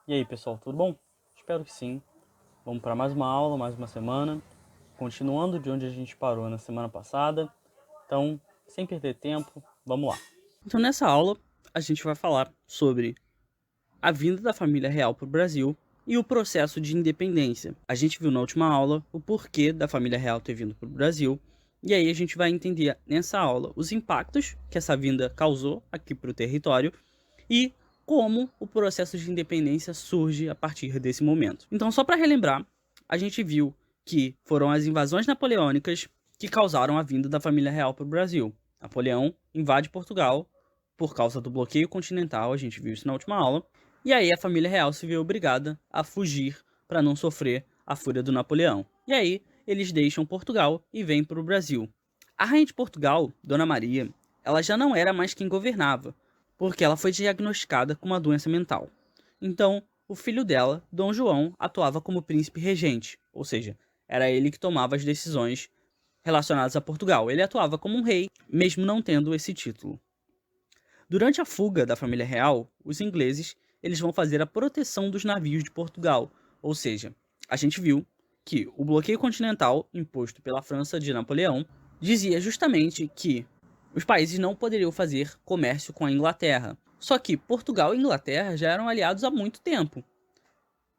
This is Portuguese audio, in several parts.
E aí, pessoal, tudo bom? Espero que sim. Vamos para mais uma aula, mais uma semana, continuando de onde a gente parou na semana passada. Então, sem perder tempo, vamos lá. Então, nessa aula, a gente vai falar sobre a vinda da família real para o Brasil e o processo de independência. A gente viu na última aula o porquê da família real ter vindo para o Brasil, e aí a gente vai entender nessa aula os impactos que essa vinda causou aqui para o território e como o processo de independência surge a partir desse momento. Então, só para relembrar, a gente viu que foram as invasões napoleônicas que causaram a vinda da família real para o Brasil. Napoleão invade Portugal por causa do bloqueio continental, a gente viu isso na última aula, e aí a família real se vê obrigada a fugir para não sofrer a fúria do Napoleão. E aí eles deixam Portugal e vêm para o Brasil. A rainha de Portugal, Dona Maria, ela já não era mais quem governava, porque ela foi diagnosticada com uma doença mental. Então, o filho dela, Dom João, atuava como príncipe regente, ou seja, era ele que tomava as decisões relacionadas a Portugal. Ele atuava como um rei, mesmo não tendo esse título. Durante a fuga da família real, os ingleses eles vão fazer a proteção dos navios de Portugal, ou seja, a gente viu que o bloqueio continental imposto pela França de Napoleão dizia justamente que os países não poderiam fazer comércio com a Inglaterra. Só que Portugal e Inglaterra já eram aliados há muito tempo.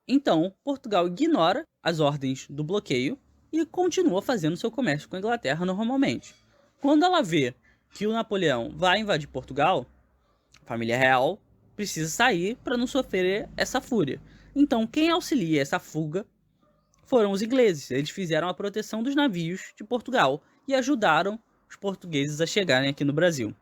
Então, Portugal ignora as ordens do bloqueio e continua fazendo seu comércio com a Inglaterra normalmente. Quando ela vê que o Napoleão vai invadir Portugal, a família real precisa sair para não sofrer essa fúria. Então, quem auxilia essa fuga foram os ingleses. Eles fizeram a proteção dos navios de Portugal e ajudaram os portugueses a chegarem aqui no Brasil.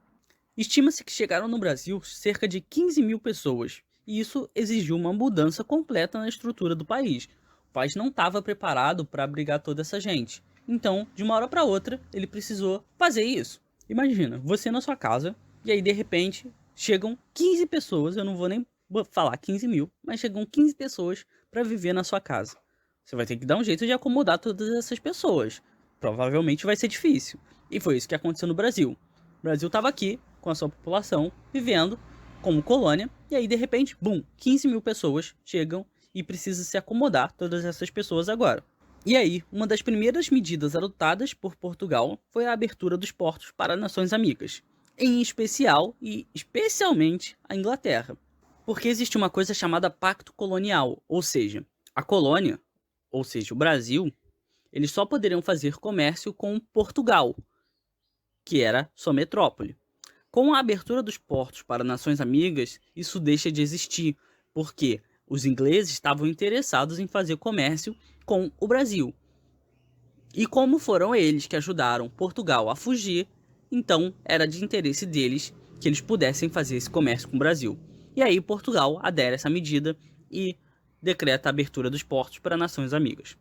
Estima-se que chegaram no Brasil cerca de 15 mil pessoas, e isso exigiu uma mudança completa na estrutura do país. O país não estava preparado para abrigar toda essa gente. Então, de uma hora para outra, ele precisou fazer isso. Imagina, você na sua casa, e aí de repente chegam 15 pessoas, eu não vou nem falar 15 mil, mas chegam 15 pessoas para viver na sua casa. Você vai ter que dar um jeito de acomodar todas essas pessoas. Provavelmente vai ser difícil. E foi isso que aconteceu no Brasil. O Brasil estava aqui, com a sua população, vivendo como colônia, e aí de repente, bum, 15 mil pessoas chegam e precisa se acomodar todas essas pessoas agora. E aí, uma das primeiras medidas adotadas por Portugal foi a abertura dos portos para nações amigas, em especial e especialmente a Inglaterra, porque existe uma coisa chamada Pacto Colonial, ou seja, a colônia, ou seja, o Brasil, eles só poderiam fazer comércio com Portugal, que era sua metrópole. Com a abertura dos portos para nações amigas, isso deixa de existir, porque os ingleses estavam interessados em fazer comércio com o Brasil. E como foram eles que ajudaram Portugal a fugir, então era de interesse deles que eles pudessem fazer esse comércio com o Brasil. E aí Portugal adere a essa medida e decreta a abertura dos portos para nações amigas.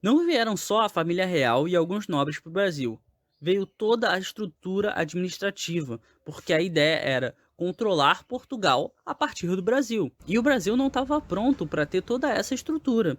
Não vieram só a família real e alguns nobres para o Brasil. Veio toda a estrutura administrativa, porque a ideia era controlar Portugal a partir do Brasil. E o Brasil não estava pronto para ter toda essa estrutura.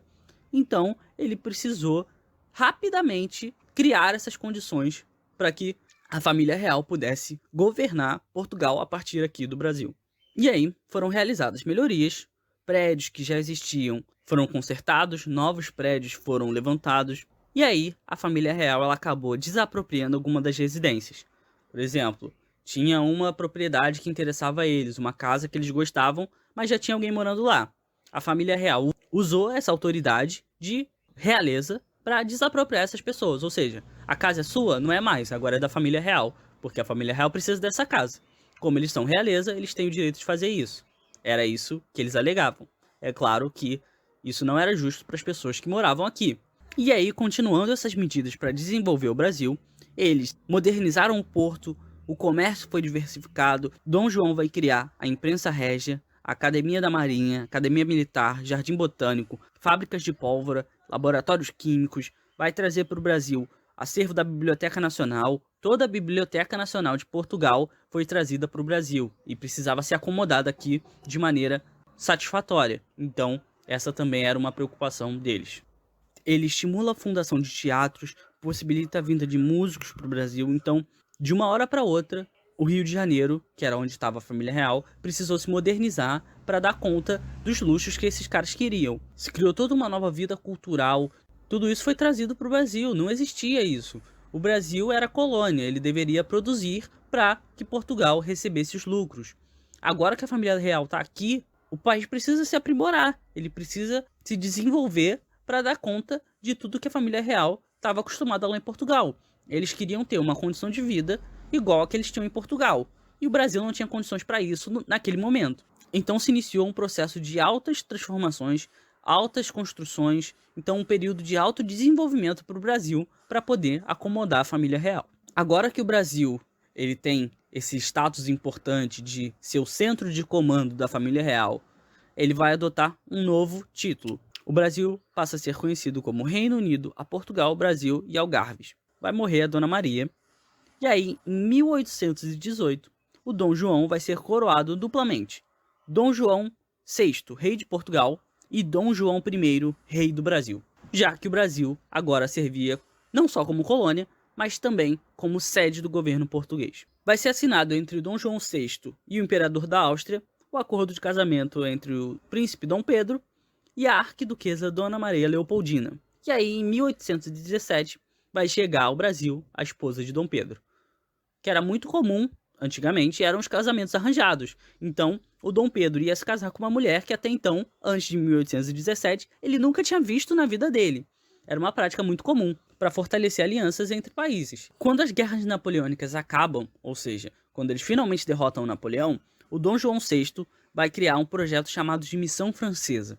Então, ele precisou rapidamente criar essas condições para que a família real pudesse governar Portugal a partir aqui do Brasil. E aí foram realizadas melhorias, prédios que já existiam foram consertados, novos prédios foram levantados, e aí a família real ela acabou desapropriando alguma das residências. Por exemplo, tinha uma propriedade que interessava a eles, uma casa que eles gostavam, mas já tinha alguém morando lá. A família real usou essa autoridade de realeza para desapropriar essas pessoas, ou seja, a casa é sua, não é mais, agora é da família real, porque a família real precisa dessa casa. Como eles são realeza, eles têm o direito de fazer isso. Era isso que eles alegavam. É claro que isso não era justo para as pessoas que moravam aqui. E aí, continuando essas medidas para desenvolver o Brasil, eles modernizaram o porto, o comércio foi diversificado, Dom João vai criar a imprensa régia, a Academia da Marinha, Academia Militar, Jardim Botânico, fábricas de pólvora, laboratórios químicos, vai trazer para o Brasil acervo da Biblioteca Nacional. Toda a Biblioteca Nacional de Portugal foi trazida para o Brasil e precisava ser acomodada aqui de maneira satisfatória. Então, essa também era uma preocupação deles. Ele estimula a fundação de teatros, possibilita a vinda de músicos para o Brasil. Então, de uma hora para outra, o Rio de Janeiro, que era onde estava a família real, precisou se modernizar para dar conta dos luxos que esses caras queriam. Se criou toda uma nova vida cultural, tudo isso foi trazido para o Brasil, não existia isso. O Brasil era colônia, ele deveria produzir para que Portugal recebesse os lucros. Agora que a família real está aqui, o país precisa se aprimorar, ele precisa se desenvolver para dar conta de tudo que a família real estava acostumada lá em Portugal. Eles queriam ter uma condição de vida igual a que eles tinham em Portugal, e o Brasil não tinha condições para isso naquele momento. Então se iniciou um processo de altas transformações, altas construções, então um período de alto desenvolvimento para o Brasil para poder acomodar a família real. Agora que o Brasil ele tem esse status importante de ser o centro de comando da família real, ele vai adotar um novo título. O Brasil passa a ser conhecido como Reino Unido, a Portugal, Brasil e Algarves. Vai morrer a Dona Maria. E aí, em 1818, o Dom João vai ser coroado duplamente. Dom João VI, rei de Portugal, e Dom João I, rei do Brasil. Já que o Brasil agora servia não só como colônia, mas também como sede do governo português. Vai ser assinado entre Dom João VI e o imperador da Áustria o acordo de casamento entre o príncipe Dom Pedro e a arquiduquesa Dona Maria Leopoldina. E aí, em 1817, vai chegar ao Brasil a esposa de Dom Pedro, que era muito comum, antigamente, eram os casamentos arranjados. Então, o Dom Pedro ia se casar com uma mulher que até então, antes de 1817, ele nunca tinha visto na vida dele. Era uma prática muito comum para fortalecer alianças entre países. Quando as guerras napoleônicas acabam, ou seja, quando eles finalmente derrotam Napoleão, o Dom João VI vai criar um projeto chamado de Missão Francesa.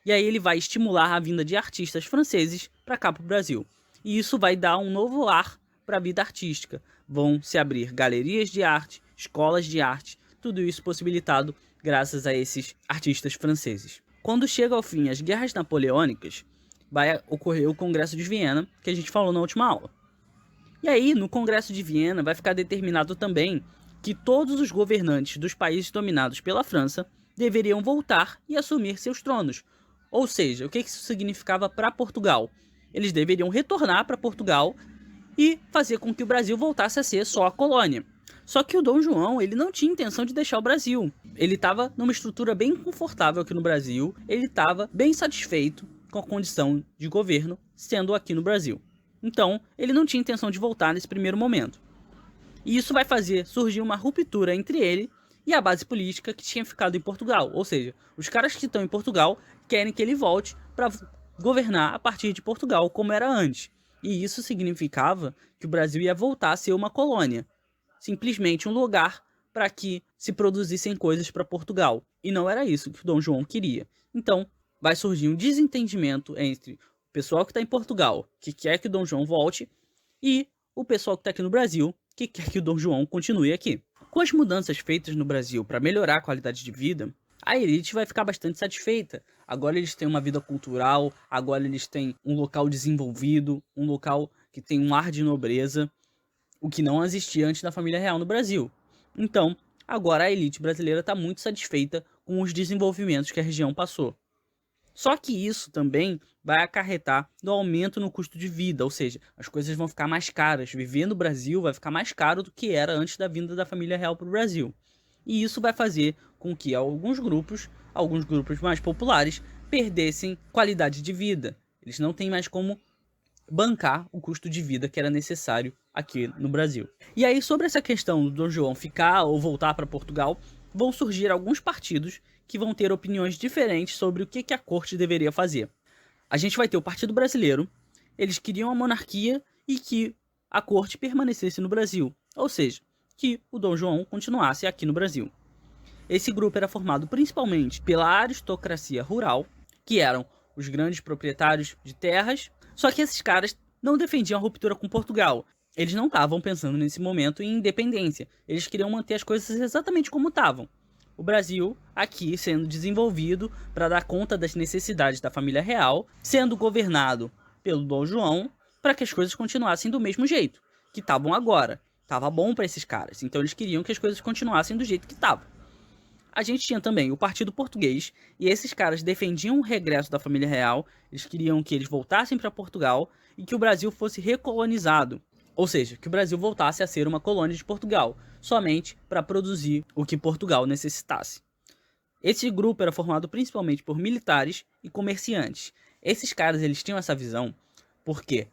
E aí ele vai estimular a vinda de artistas franceses para cá para o Brasil. E isso vai dar um novo ar para a vida artística. Vão se abrir galerias de arte, escolas de arte, tudo isso possibilitado graças a esses artistas franceses. Quando chega ao fim as guerras napoleônicas, vai ocorrer o Congresso de Viena, que a gente falou na última aula. E aí, no Congresso de Viena, vai ficar determinado também que todos os governantes dos países dominados pela França deveriam voltar e assumir seus tronos. Ou seja, o que isso significava para Portugal? Eles deveriam retornar para Portugal e fazer com que o Brasil voltasse a ser só a colônia. Só que o Dom João, ele não tinha intenção de deixar o Brasil. Ele estava numa estrutura bem confortável aqui no Brasil, ele estava bem satisfeito com a condição de governo sendo aqui no Brasil. Então, ele não tinha intenção de voltar nesse primeiro momento. E isso vai fazer surgir uma ruptura entre ele e a base política que tinha ficado em Portugal. Ou seja, os caras que estão em Portugal querem que ele volte para governar a partir de Portugal, como era antes. E isso significava que o Brasil ia voltar a ser uma colônia. Simplesmente um lugar para que se produzissem coisas para Portugal. E não era isso que o Dom João queria. Então, vai surgir um desentendimento entre o pessoal que está em Portugal, que quer que o Dom João volte, e o pessoal que está aqui no Brasil, que quer que o Dom João continue aqui. Com as mudanças feitas no Brasil para melhorar a qualidade de vida, a elite vai ficar bastante satisfeita. Agora eles têm uma vida cultural, agora eles têm um local desenvolvido, um local que tem um ar de nobreza, o que não existia antes da família real no Brasil. Então, agora a elite brasileira está muito satisfeita com os desenvolvimentos que a região passou. Só que isso também vai acarretar no aumento no custo de vida, ou seja, as coisas vão ficar mais caras. Viver no Brasil vai ficar mais caro do que era antes da vinda da família real para o Brasil. E isso vai fazer com que alguns grupos mais populares, perdessem qualidade de vida. Eles não têm mais como bancar o custo de vida que era necessário aqui no Brasil. E aí, sobre essa questão do Dom João ficar ou voltar para Portugal, vão surgir alguns partidos que vão ter opiniões diferentes sobre o que a corte deveria fazer. A gente vai ter o Partido Brasileiro, eles queriam a monarquia e que a corte permanecesse no Brasil, ou seja, que o Dom João continuasse aqui no Brasil. Esse grupo era formado principalmente pela aristocracia rural, que eram os grandes proprietários de terras, só que esses caras não defendiam a ruptura com Portugal. Eles não estavam pensando nesse momento em independência, eles queriam manter as coisas exatamente como estavam. O Brasil aqui sendo desenvolvido para dar conta das necessidades da família real, sendo governado pelo Dom João, para que as coisas continuassem do mesmo jeito que estavam agora. Tava bom para esses caras, então eles queriam que as coisas continuassem do jeito que estavam. A gente tinha também o Partido Português, e esses caras defendiam o regresso da família real, eles queriam que eles voltassem para Portugal e que o Brasil fosse recolonizado. Ou seja, que o Brasil voltasse a ser uma colônia de Portugal, somente para produzir o que Portugal necessitasse. Esse grupo era formado principalmente por militares e comerciantes. Esses caras, eles tinham essa visão porque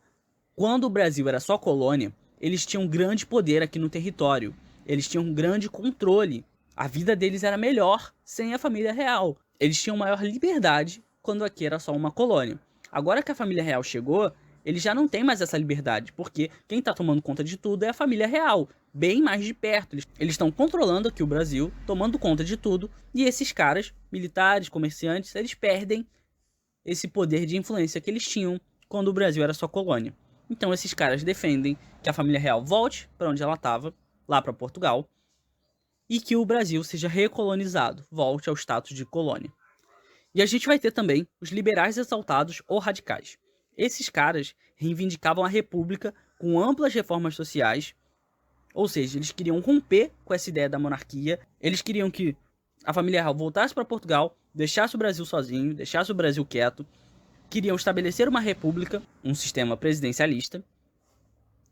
quando o Brasil era só colônia, eles tinham grande poder aqui no território. Eles tinham um grande controle. A vida deles era melhor sem a família real. Eles tinham maior liberdade quando aqui era só uma colônia. Agora que a família real chegou, eles já não têm mais essa liberdade, porque quem está tomando conta de tudo é a família real, bem mais de perto. Eles estão controlando aqui o Brasil, tomando conta de tudo, e esses caras, militares, comerciantes, eles perdem esse poder de influência que eles tinham quando o Brasil era só colônia. Então esses caras defendem que a família real volte para onde ela estava, lá para Portugal, e que o Brasil seja recolonizado, volte ao status de colônia. E a gente vai ter também os liberais exaltados ou radicais. Esses caras reivindicavam a república com amplas reformas sociais, ou seja, eles queriam romper com essa ideia da monarquia, eles queriam que a família real voltasse para Portugal, deixasse o Brasil sozinho, deixasse o Brasil quieto, queriam estabelecer uma república, um sistema presidencialista,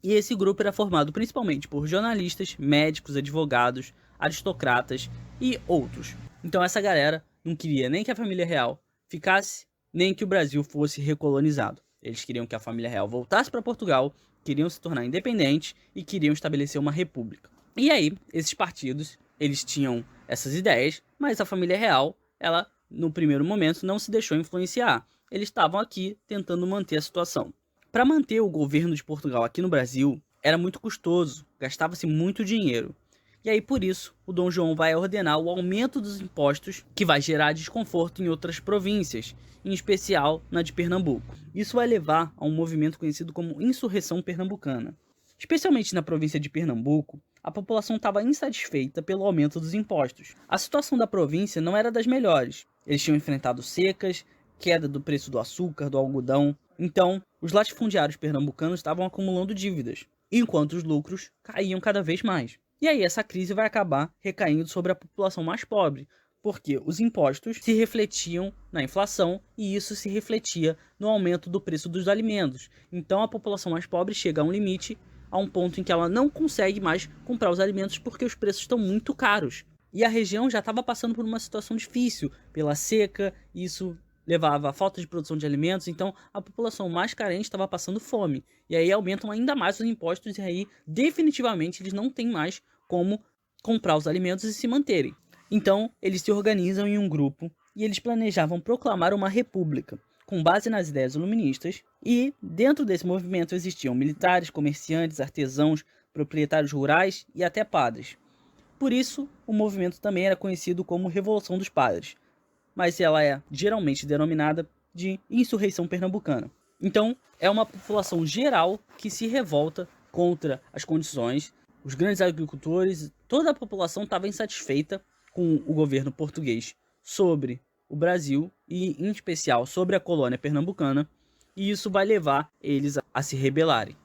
e esse grupo era formado principalmente por jornalistas, médicos, advogados, aristocratas e outros. Então essa galera não queria nem que a família real ficasse, nem que o Brasil fosse recolonizado. Eles queriam que a família real voltasse para Portugal, queriam se tornar independentes e queriam estabelecer uma república. E aí, esses partidos, eles tinham essas ideias, mas a família real, ela, no primeiro momento, não se deixou influenciar. Eles estavam aqui tentando manter a situação. Para manter o governo de Portugal aqui no Brasil, era muito custoso, gastava-se muito dinheiro. E aí, por isso, o Dom João vai ordenar o aumento dos impostos, que vai gerar desconforto em outras províncias, em especial na de Pernambuco. Isso vai levar a um movimento conhecido como Insurreição Pernambucana. Especialmente na província de Pernambuco, a população estava insatisfeita pelo aumento dos impostos. A situação da província não era das melhores. Eles tinham enfrentado secas, queda do preço do açúcar, do algodão. Então, os latifundiários pernambucanos estavam acumulando dívidas, enquanto os lucros caíam cada vez mais. E aí essa crise vai acabar recaindo sobre a população mais pobre, porque os impostos se refletiam na inflação e isso se refletia no aumento do preço dos alimentos. Então a população mais pobre chega a um limite, a um ponto em que ela não consegue mais comprar os alimentos porque os preços estão muito caros. E a região já estava passando por uma situação difícil, pela seca, isso levava à falta de produção de alimentos, então a população mais carente estava passando fome. E aí aumentam ainda mais os impostos e aí definitivamente eles não têm mais como comprar os alimentos e se manterem. Então eles se organizam em um grupo e eles planejavam proclamar uma república, com base nas ideias iluministas, e dentro desse movimento existiam militares, comerciantes, artesãos, proprietários rurais e até padres. Por isso, o movimento também era conhecido como Revolução dos Padres, mas ela é geralmente denominada de Insurreição Pernambucana. Então, é uma população geral que se revolta contra as condições. Os grandes agricultores, toda a população estava insatisfeita com o governo português sobre o Brasil e, em especial, sobre a colônia pernambucana, e isso vai levar eles a se rebelarem.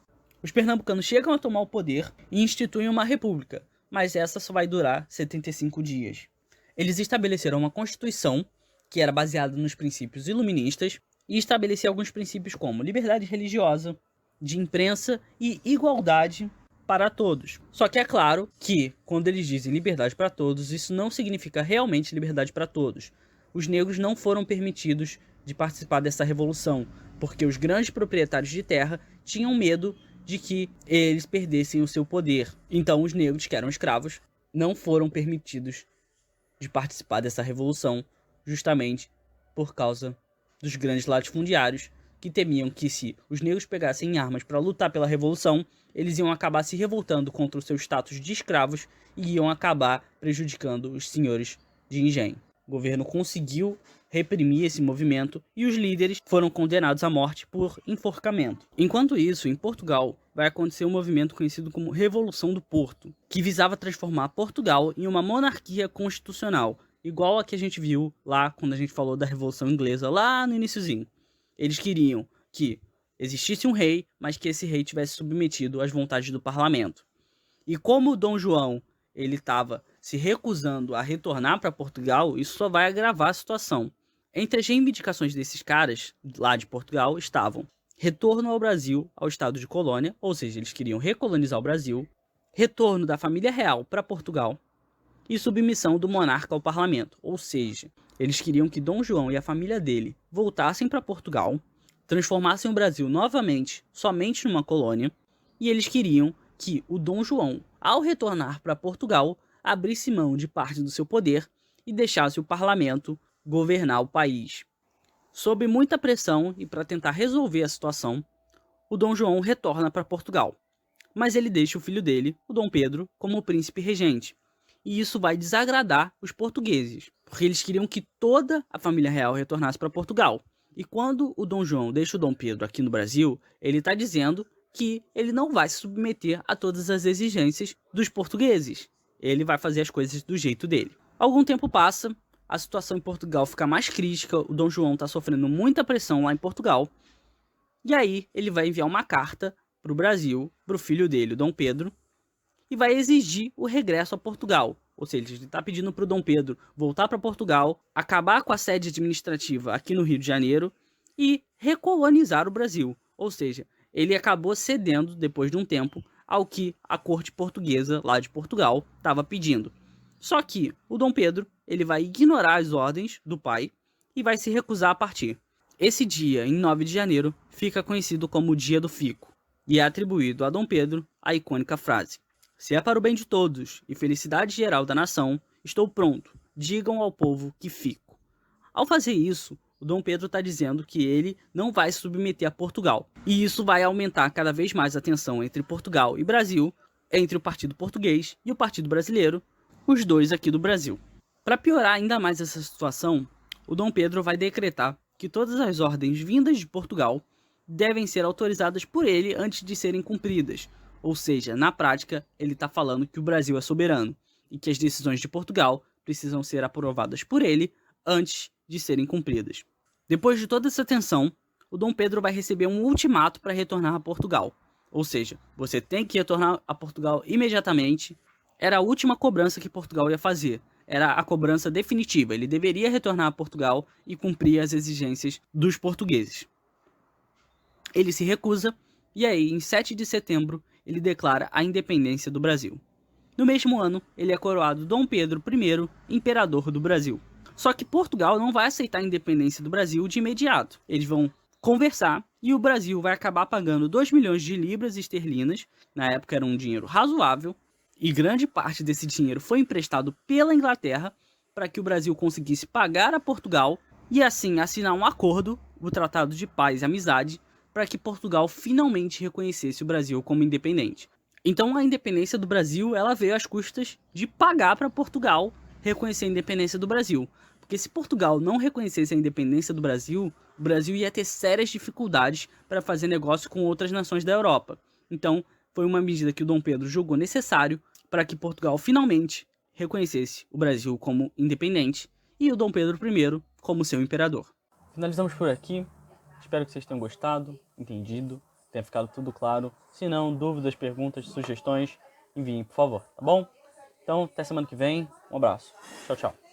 Os pernambucanos chegam a tomar o poder e instituem uma república, mas essa só vai durar 75 dias. Eles estabeleceram uma constituição que era baseada nos princípios iluministas e estabelecia alguns princípios como liberdade religiosa, de imprensa e igualdade para todos. Só que é claro que, quando eles dizem liberdade para todos, isso não significa realmente liberdade para todos. Os negros não foram permitidos de participar dessa revolução, porque os grandes proprietários de terra tinham medo de que eles perdessem o seu poder. Então os negros, que eram escravos, não foram permitidos de participar dessa revolução, justamente por causa dos grandes latifundiários, que temiam que se os negros pegassem armas para lutar pela revolução, eles iam acabar se revoltando contra o seu status de escravos e iam acabar prejudicando os senhores de engenho. O governo conseguiu reprimir esse movimento e os líderes foram condenados à morte por enforcamento. Enquanto isso, em Portugal, vai acontecer um movimento conhecido como Revolução do Porto, que visava transformar Portugal em uma monarquia constitucional, igual a que a gente viu lá quando a gente falou da Revolução Inglesa, lá no iniciozinho. Eles queriam que existisse um rei, mas que esse rei tivesse submetido às vontades do parlamento. E como o Dom João ele estava se recusando a retornar para Portugal, isso só vai agravar a situação. Entre as reivindicações desses caras, lá de Portugal, estavam retorno ao Brasil, ao estado de colônia, ou seja, eles queriam recolonizar o Brasil, retorno da família real para Portugal, e submissão do monarca ao parlamento, ou seja, eles queriam que Dom João e a família dele voltassem para Portugal, transformassem o Brasil novamente somente numa colônia, e eles queriam que o Dom João, ao retornar para Portugal, abrisse mão de parte do seu poder e deixasse o parlamento governar o país. Sob muita pressão e para tentar resolver a situação, o Dom João retorna para Portugal, mas ele deixa o filho dele, o Dom Pedro, como príncipe regente. E isso vai desagradar os portugueses, porque eles queriam que toda a família real retornasse para Portugal. E quando o Dom João deixa o Dom Pedro aqui no Brasil, ele está dizendo que ele não vai se submeter a todas as exigências dos portugueses. Ele vai fazer as coisas do jeito dele. Algum tempo passa, a situação em Portugal fica mais crítica, o Dom João está sofrendo muita pressão lá em Portugal, e aí ele vai enviar uma carta para o Brasil, para o filho dele, o Dom Pedro, e vai exigir o regresso a Portugal. Ou seja, ele está pedindo para o Dom Pedro voltar para Portugal, acabar com a sede administrativa aqui no Rio de Janeiro e recolonizar o Brasil. Ou seja, ele acabou cedendo, depois de um tempo, ao que a corte portuguesa lá de Portugal estava pedindo. Só que o Dom Pedro ele vai ignorar as ordens do pai e vai se recusar a partir. Esse dia, em 9 de janeiro, fica conhecido como o Dia do Fico, e é atribuído a Dom Pedro a icônica frase: "Se é para o bem de todos e felicidade geral da nação, estou pronto, digam ao povo que fico." Ao fazer isso, o Dom Pedro está dizendo que ele não vai se submeter a Portugal, e isso vai aumentar cada vez mais a tensão entre Portugal e Brasil, entre o Partido Português e o Partido Brasileiro, os dois aqui do Brasil. Para piorar ainda mais essa situação, o Dom Pedro vai decretar que todas as ordens vindas de Portugal devem ser autorizadas por ele antes de serem cumpridas. Ou seja, na prática, ele está falando que o Brasil é soberano e que as decisões de Portugal precisam ser aprovadas por ele antes de serem cumpridas. Depois de toda essa tensão, o Dom Pedro vai receber um ultimato para retornar a Portugal. Ou seja, você tem que retornar a Portugal imediatamente. Era a última cobrança que Portugal ia fazer. Era a cobrança definitiva. Ele deveria retornar a Portugal e cumprir as exigências dos portugueses. Ele se recusa e aí, em 7 de setembro, ele declara a independência do Brasil. No mesmo ano, ele é coroado Dom Pedro I, imperador do Brasil. Só que Portugal não vai aceitar a independência do Brasil de imediato. Eles vão conversar e o Brasil vai acabar pagando 2 milhões de libras esterlinas, na época era um dinheiro razoável, e grande parte desse dinheiro foi emprestado pela Inglaterra para que o Brasil conseguisse pagar a Portugal e assim assinar um acordo, o Tratado de Paz e Amizade, para que Portugal finalmente reconhecesse o Brasil como independente. Então a independência do Brasil ela veio às custas de pagar para Portugal reconhecer a independência do Brasil. Porque se Portugal não reconhecesse a independência do Brasil, o Brasil ia ter sérias dificuldades para fazer negócio com outras nações da Europa. Então foi uma medida que o Dom Pedro julgou necessário para que Portugal finalmente reconhecesse o Brasil como independente e o Dom Pedro I como seu imperador. Finalizamos por aqui. Espero que vocês tenham gostado, entendido, tenha ficado tudo claro. Se não, dúvidas, perguntas, sugestões, enviem, por favor, tá bom? Então, até semana que vem. Um abraço. Tchau, tchau.